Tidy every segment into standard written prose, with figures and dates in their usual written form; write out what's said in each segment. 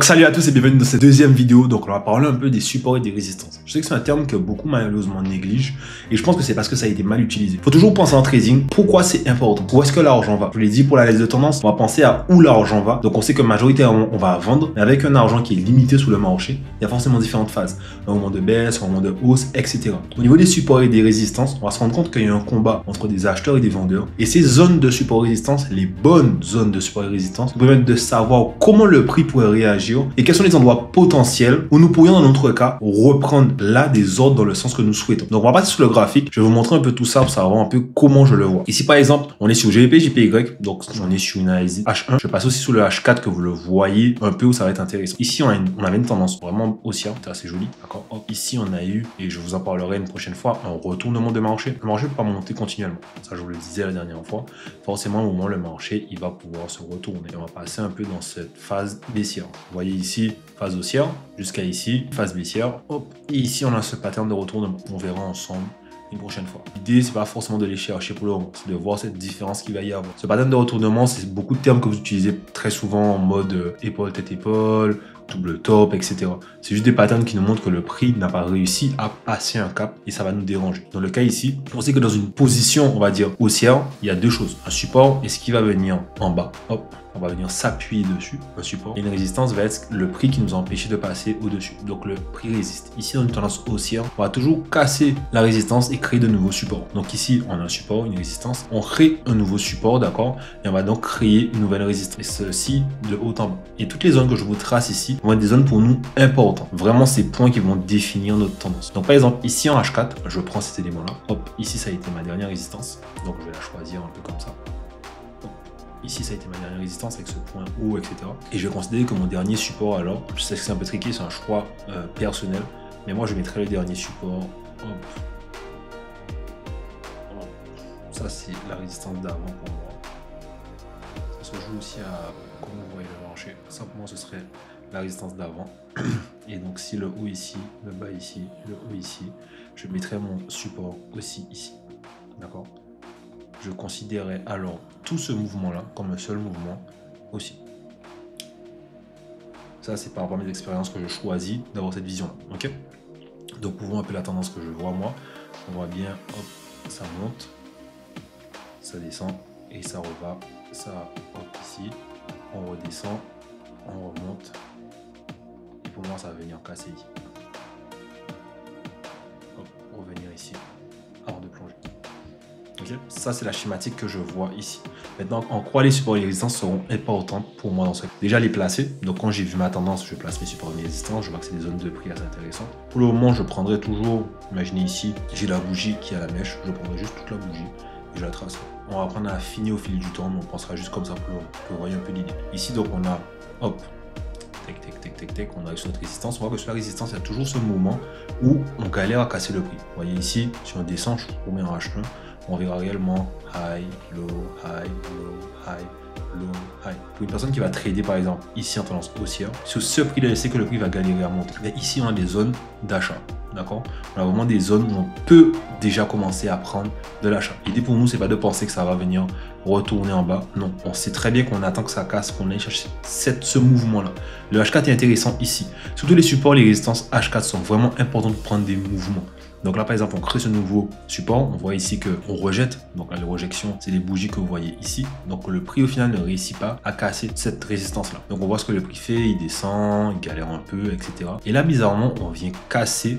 Salut à tous et bienvenue dans cette deuxième vidéo. Donc on va parler un peu des supports et des résistances. Je sais que c'est un terme que beaucoup malheureusement négligent et je pense que c'est parce que ça a été mal utilisé. Faut toujours penser en trading, pourquoi c'est important, où est-ce que l'argent va. Je vous l'ai dit pour la liste de tendance, on va penser à où l'argent va. Donc on sait que majoritairement on va vendre, mais avec un argent qui est limité sous le marché, il y a forcément différentes phases. Un moment de baisse, un moment de hausse, etc. Au niveau des supports et des résistances, on va se rendre compte qu'il y a un combat entre des acheteurs et des vendeurs. Et ces zones de support et résistance, les bonnes zones de support et résistance, nous permettent de savoir comment le prix pourrait réagir et quels sont les endroits potentiels où nous pourrions dans notre cas reprendre là des ordres dans le sens que nous souhaitons. Donc on va passer sur le graphique, je vais vous montrer un peu tout ça pour savoir un peu comment je le vois. Ici par exemple, on est sur GBP, JPY, donc on est sur une analyse H1. Je passe aussi sur le H4 que vous le voyez un peu où ça va être intéressant. Ici on avait une tendance vraiment haussière, c'est assez joli, d'accord. Ici on a eu, et je vous en parlerai une prochaine fois, un retournement de marché. Le marché ne peut pas monter continuellement, ça je vous le disais la dernière fois. Forcément au moment où le marché il va pouvoir se retourner. Et on va passer un peu dans cette phase baissière. Vous voyez ici, phase haussière, jusqu'à ici, phase baissière, hop, et ici on a ce pattern de retournement. On verra ensemble une prochaine fois. L'idée, c'est pas forcément de les chercher pour le moment, c'est de voir cette différence qu'il va y avoir. Ce pattern de retournement, c'est beaucoup de termes que vous utilisez très souvent en mode épaule, tête, épaule, double top, etc. C'est juste des patterns qui nous montrent que le prix n'a pas réussi à passer un cap et ça va nous déranger. Dans le cas ici, on sait que dans une position, on va dire haussière, il y a deux choses. Un support et ce qui va venir en bas. Hop, on va venir s'appuyer dessus, un support. Et une résistance va être le prix qui nous a empêché de passer au-dessus. Donc le prix résiste. Ici, dans une tendance haussière, on va toujours casser la résistance et créer de nouveaux supports. Donc ici, on a un support, une résistance. On crée un nouveau support, d'accord? Et on va donc créer une nouvelle résistance. Et ceci de haut en bas. Et toutes les zones que je vous trace ici vont être des zones pour nous importantes. Vraiment, ces points qui vont définir notre tendance. Donc par exemple, ici en H4, je prends cet élément-là. Hop, ici, ça a été ma dernière résistance. Donc je vais la choisir un peu comme ça. Ici, ça a été ma dernière résistance avec ce point haut, etc. Et je vais considérer que mon dernier support, alors, je sais que c'est un peu tricky, c'est un choix personnel, mais moi, je mettrai le dernier support. Hop. Ça, c'est la résistance d'avant pour moi. Ça se joue aussi à comment vous voyez le marché. Simplement, ce serait la résistance d'avant. Et donc, si le haut ici, le bas ici, le haut ici, je mettrai mon support aussi ici. D'accord ? Je considérais alors tout ce mouvement-là comme un seul mouvement aussi. Ça, c'est par rapport à mes expériences que je choisis d'avoir cette vision-là. Ok. Donc, pour voir un peu la tendance que je vois moi, on voit bien, hop, ça monte, ça descend et ça reva. Ça, hop, ici, on redescend, on remonte. Et pour moi, ça va venir casser ici. Hop, revenir ici, avant de plonger. Okay. Ça, c'est la schématique que je vois ici. Maintenant, en quoi les supports et les résistances seront importantes pour moi dans ce cas. Déjà, les placer. Donc, quand j'ai vu ma tendance, je place mes supports et mes résistances. Je vois que c'est des zones de prix assez intéressantes. Pour le moment, je prendrai toujours, imaginez ici, j'ai la bougie qui a la mèche. Je prendrai juste toute la bougie et je la tracerai. On va apprendre à affiner au fil du temps, mais on pensera juste comme ça pour que vous voyez un peu l'idée. Ici, donc, on a, hop, tac, tac, tac, tac, tac, on arrive sur notre résistance. On voit que sur la résistance, il y a toujours ce moment où on galère à casser le prix. Vous voyez ici, si on descend, je remets en H1. On verra réellement high, low, high, low, high, low, high. Pour une personne qui va trader par exemple ici en tendance haussière, sur ce prix-là, elle sait que le prix va galérer à monter. Mais ici, on a des zones d'achat. D'accord? On a vraiment des zones où on peut déjà commencer à prendre de l'achat. L'idée pour nous, c'est pas de penser que ça va venir retourner en bas. Non, on sait très bien qu'on attend que ça casse, qu'on aille chercher ce mouvement-là. Le H4 est intéressant ici. Surtout les supports, les résistances H4 sont vraiment importants de prendre des mouvements. Donc là, par exemple, on crée ce nouveau support. On voit ici qu'on rejette. Donc là, les rejections, c'est les bougies que vous voyez ici. Donc le prix, au final, ne réussit pas à casser cette résistance-là. Donc on voit ce que le prix fait. Il descend, il galère un peu, etc. Et là, bizarrement, on vient casser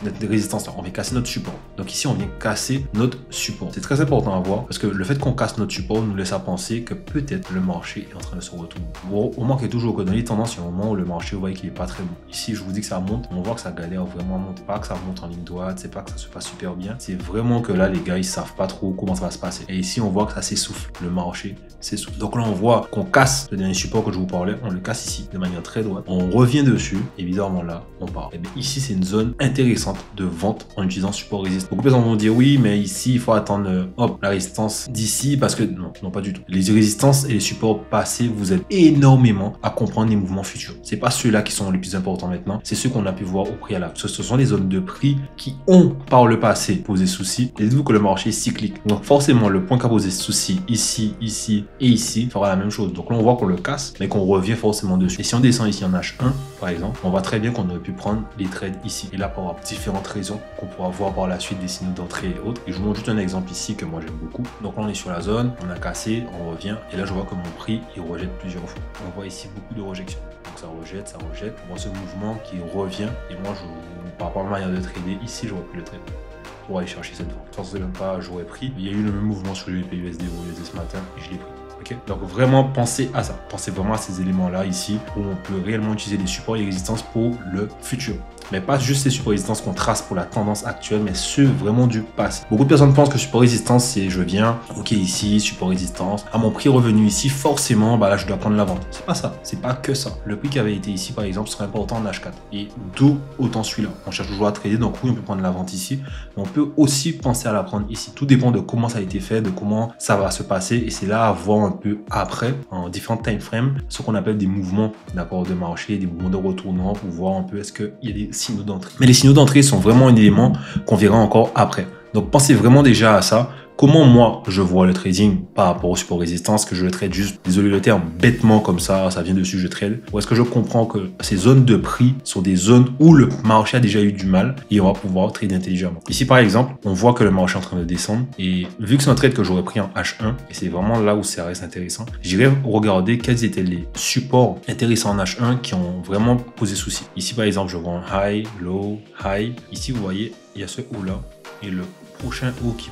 notre résistance-là. On vient casser notre support. Donc ici, on vient casser notre support. C'est très important à voir parce que le fait qu'on casse notre support nous laisse à penser que peut-être le marché est en train de se retourner. Bon, au moins qu'il y a toujours que dans les tendances, il y a un moment où le marché, vous voyez qu'il n'est pas très bon. Ici, je vous dis que ça monte. On voit que ça galère vraiment à monter. Pas que ça monte en ligne droite, c'est pas que ça se passe super bien, c'est vraiment que là les gars ils savent pas trop comment ça va se passer. Et ici on voit que ça s'essouffle, le marché s'essouffle. Donc là on voit qu'on casse le dernier support que je vous parlais, on le casse ici de manière très droite, on revient dessus et bizarrement là on part. Et bien ici c'est une zone intéressante de vente en utilisant support résistance. Beaucoup de personnes vont dire oui mais ici il faut attendre hop la résistance d'ici parce que non pas du tout. Les résistances et les supports passés vous aident énormément à comprendre les mouvements futurs. C'est pas ceux-là qui sont les plus importants maintenant, c'est ceux qu'on a pu voir au préalable. Ce sont les zones de prix qui ont par le passé posé souci. Et dites-vous que le marché est cyclique. Donc forcément, le point qui a posé souci ici, ici et ici fera la même chose. Donc là, on voit qu'on le casse, mais qu'on revient forcément dessus. Et si on descend ici en H1, par exemple, on voit très bien qu'on aurait pu prendre les trades ici. Et là, pour différentes raisons qu'on pourra voir par la suite, des signaux d'entrée et autres. Et je vous montre juste un exemple ici que moi j'aime beaucoup. Donc là, on est sur la zone, on a cassé, on revient. Et là, je vois que mon prix, il rejette plusieurs fois. On voit ici beaucoup de rejections. Donc ça rejette, ça rejette. On voit ce mouvement qui revient. Et moi, par rapport à ma manière de trader, ici, j'aurais pris le trade pour aller chercher cette vente. Sans même pas, j'aurais pris. Il y a eu le même mouvement sur le USD ce matin et je l'ai pris. Okay. Donc vraiment pensez à ça, pensez vraiment à ces éléments là ici où on peut réellement utiliser des supports et résistances pour le futur. Mais pas juste ces supports et résistances qu'on trace pour la tendance actuelle, mais ceux vraiment du passé. Beaucoup de personnes pensent que support résistance, c'est je viens, ok ici, support résistance, à mon prix revenu ici, forcément, bah là je dois prendre la vente. C'est pas ça, c'est pas que ça. Le prix qui avait été ici par exemple serait important en H4. Et d'où autant celui-là. On cherche toujours à trader, donc oui on peut prendre la vente ici, mais on peut aussi penser à la prendre ici. Tout dépend de comment ça a été fait, de comment ça va se passer, et c'est là à voir un peu après, en différents time frames, ce qu'on appelle des mouvements d'accord de marché, des mouvements de retournement pour voir un peu est-ce qu'il y a des signaux d'entrée. Mais les signaux d'entrée sont vraiment un élément qu'on verra encore après. Donc pensez vraiment déjà à ça. Comment moi je vois le trading par rapport au support résistance, que je le trade juste, désolé le terme, bêtement comme ça vient dessus, je trade. Ou est-ce que je comprends que ces zones de prix sont des zones où le marché a déjà eu du mal et on va pouvoir trader intelligemment. Ici par exemple, on voit que le marché est en train de descendre et vu que c'est un trade que j'aurais pris en H1 et c'est vraiment là où ça reste intéressant, j'irai regarder quels étaient les supports intéressants en H1 qui ont vraiment posé souci. Ici par exemple, je vois un high, low, high. Ici vous voyez, il y a ce haut là et le prochain haut qui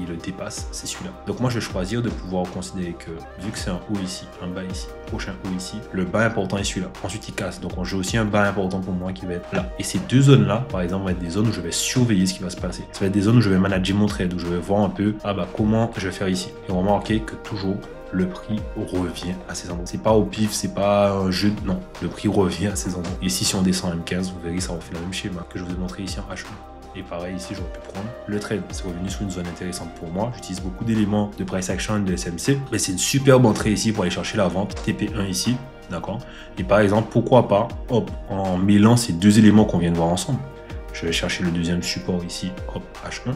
le dépasse, c'est celui-là. Donc moi je vais choisir de pouvoir considérer que vu que c'est un haut ici, un bas ici, prochain haut ici, le bas important est celui-là. Ensuite il casse, donc j'ai aussi un bas important pour moi qui va être là. Et ces deux zones là, par exemple, vont être des zones où je vais surveiller ce qui va se passer. Ça va être des zones où je vais manager mon trade, où je vais voir un peu comment je vais faire ici. Et on va remarquer que toujours le prix revient à ces endroits. C'est pas au pif, c'est pas un jeu, non. Le prix revient à ces endroits. Et ici, si on descend en M15, vous verrez, ça refait le même schéma que je vous ai montré ici en H1. Et pareil, ici, j'aurais pu prendre le trade. C'est revenu sur une zone intéressante pour moi. J'utilise beaucoup d'éléments de price action, de SMC. Mais c'est une superbe entrée ici pour aller chercher la vente. TP1 ici, d'accord. Et par exemple, pourquoi pas, hop, en mêlant ces deux éléments qu'on vient de voir ensemble. Je vais chercher le deuxième support ici, hop, H1.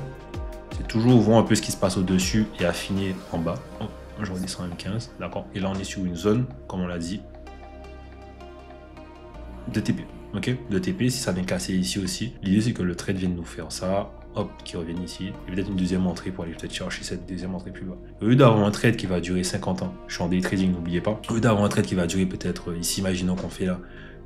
C'est toujours voir un peu ce qui se passe au-dessus et affiner en bas. Hop, je redescends M15, d'accord. Et là, on est sur une zone, comme on l'a dit, de TP. Ok, de TP, si ça vient casser ici aussi, l'idée c'est que le trade vienne nous faire ça, hop, qui revienne ici, et peut-être une deuxième entrée pour aller peut-être chercher cette deuxième entrée plus bas. Au lieu d'avoir un trade qui va durer 50 ans, je suis en day trading, n'oubliez pas, au lieu d'avoir un trade qui va durer peut-être ici, imaginons qu'on fait là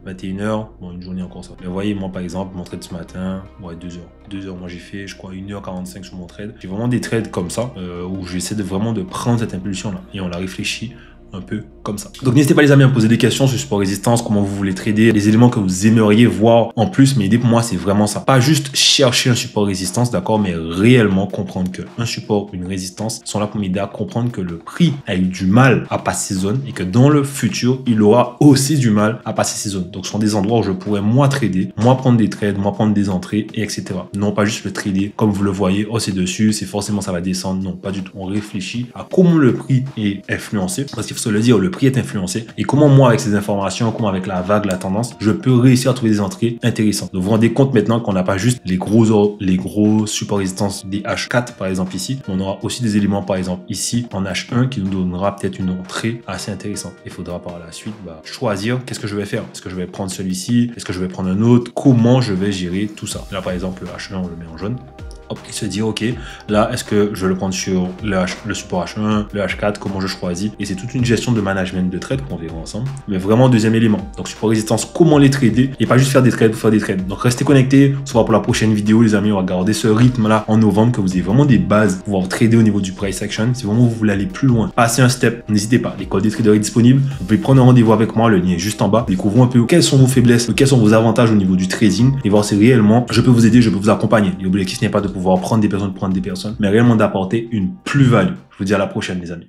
21h, bon une journée encore ça. Mais vous voyez, moi par exemple, mon trade ce matin, ouais 2 heures. 2 heures, moi j'ai fait je crois 1h45 sur mon trade. J'ai vraiment des trades comme ça, où j'essaie vraiment de prendre cette impulsion là, et on la réfléchit un peu comme ça. Donc n'hésitez pas les amis à me poser des questions sur support résistance, comment vous voulez trader, les éléments que vous aimeriez voir en plus, mais l'idée pour moi c'est vraiment ça. Pas juste chercher un support résistance, d'accord, mais réellement comprendre que un support, une résistance sont là pour m'aider à comprendre que le prix a eu du mal à passer ces zones et que dans le futur, il aura aussi du mal à passer ces zones. Donc ce sont des endroits où je pourrais moi trader, moi prendre des trades, moi prendre des entrées, et etc. Non pas juste le trader comme vous le voyez, oh c'est dessus, c'est forcément ça va descendre. Non, pas du tout. On réfléchit à comment le prix est influencé, parce qu'il faut se le dire, le prix est influencé et comment moi avec ces informations, comment avec la vague, la tendance, je peux réussir à trouver des entrées intéressantes. Donc vous vous rendez compte maintenant qu'on n'a pas juste les gros supports résistance des H4 par exemple ici, on aura aussi des éléments par exemple ici en H1 qui nous donnera peut-être une entrée assez intéressante. Il faudra par la suite choisir qu'est-ce que je vais faire. Est-ce que je vais prendre celui-ci, est-ce que je vais prendre un autre, comment je vais gérer tout ça. Là par exemple le H1 on le met en jaune. Hop, et se dire ok, là est-ce que je vais le prendre sur le support H1, le H4, comment je choisis, et c'est toute une gestion de management de trade qu'on verra ensemble, mais vraiment deuxième élément, donc support résistance, comment les trader, et pas juste faire des trades pour faire des trades. Donc restez connectés, on se voit pour la prochaine vidéo les amis, on va garder ce rythme là en novembre, que vous ayez vraiment des bases pour pouvoir trader au niveau du price action. Si vraiment vous voulez aller plus loin, passer un step, n'hésitez pas, l'école des traders est disponible, vous pouvez prendre un rendez-vous avec moi, le lien est juste en bas, découvrons un peu quelles sont vos faiblesses, quels sont vos avantages au niveau du trading, et voir si réellement je peux vous aider, je peux vous accompagner. L'objectif n'est pas de pouvoir prendre des personnes, mais réellement d'apporter une plus-value. Je vous dis à la prochaine les amis.